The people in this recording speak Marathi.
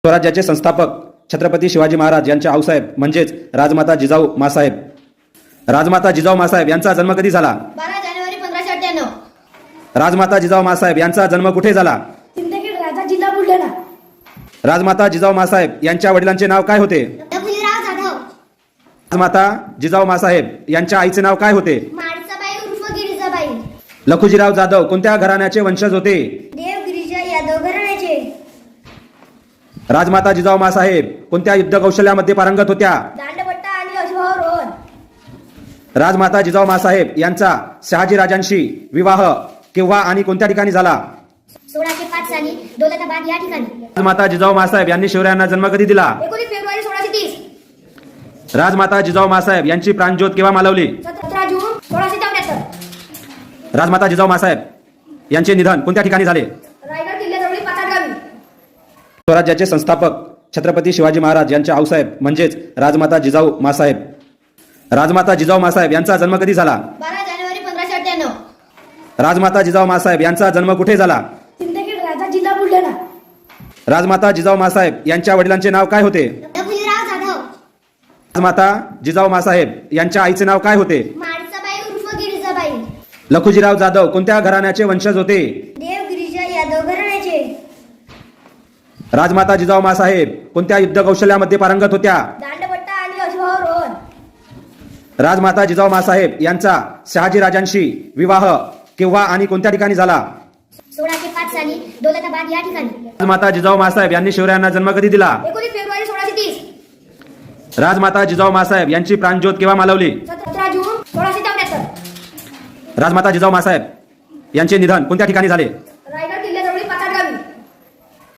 स्वराज्याचे संस्थापक छत्रपती शिवाजी महाराज यांचे आऊसाहेब म्हणजेच राजमाता जिजाऊ मासाहेब. राजमाता जिजाऊ मासाहेब यांचा जन्म कधी झाला? 12 जानेवारी 1598. राजमाता जिजाऊ मासाहेब यांचा जन्म कुठे झाला? सिंदखेड राजा, जिल्हा बुलढाणा. राजमाता जिजाऊ मासाहेब यांच्या वडिलांचे नाव काय होते? लखुजीराव जाधव. राजमाता जिजाऊ मासाहेब यांच्या आईचे नाव काय होते? माडसाबाई उर्फ गिरिजाबाई. लखुजीराव जाधव कोणत्या घराण्याचे वंशज होते? देव गिरिजा यादव घराण्याचे. राजमाता जिजाऊ मासाहेब कोणत्या युद्ध कौशल्यामध्ये पारंगत होत्या? दांडपट्टा आणि अश्वारोहण. राजमाता जिजाऊ मासाहेब यांचा शहाजी राजांशी विवाह केव्हा आणि कोणत्या ठिकाणी झाला? 1605 साली दौलताबाद या ठिकाणी. राजमाता जिजाऊ मासाहेब यांनी शिवरायांना जन्म कधी दिला? 19 फेब्रुवारी 1630. राजमाता जिजाऊ मासाहेब यांची प्राणज्योत केव्हा मालवली? 17 जून 1674. राजमाता जिजाऊ मासाहेब यांचे निधन कोणत्या ठिकाणी झाले? रायगड किल्ल्याजवळील पाचाडगावी. स्वराज्याचे संस्थापक छत्रपती शिवाजी महाराज यांचे आऊसाहेब म्हणजेच राजमाता जिजाऊ मासाहेब. राजमाता जिजाऊ मासाहेब यांचा जन्म कधी झाला? 12 जानेवारी 1598. राजमाता जिजाऊ मासाहेब यांचा जन्म कुठे झाला? सिंदखेड राजा, जिल्हा बुलढाणा. राजमाता जिजाऊ मासाहेब यांच्या वडिलांचे नाव काय होते? लखुजीराव जाधव. राजमाता जिजाऊ मासाहेब यांच्या आईचे नाव काय होते? माडसाबाई उर्फ गिरिजाबाई. लखुजीराव जाधव कोणत्या घराण्याचे वंशज होते? देव गिरिजा यादव घराण्याचे. राजमाता जिजाऊ मासाहेब कोणत्या युद्ध कौशल्यामध्ये पारंगत होत्या? दांडपट्टा आणि अश्वारोहण. राजमाता जिजाऊ मासाहेब यांचा शहाजी राजांशी विवाह केव्हा आणि कोणत्या ठिकाणी झाला? 1605 साली दौलताबाद या ठिकाणी. राजमाता जिजाऊ मासाहेब यांनी शिवरायांना जन्म कधी दिला? 19 फेब्रुवारी 1630. राजमाता जिजाऊ मासाहेब यांची प्राणज्योत केव्हा मालवली? 17 जून 1674. राजमाता जिजाऊ मासाहेब यांचे निधन कोणत्या ठिकाणी झाले?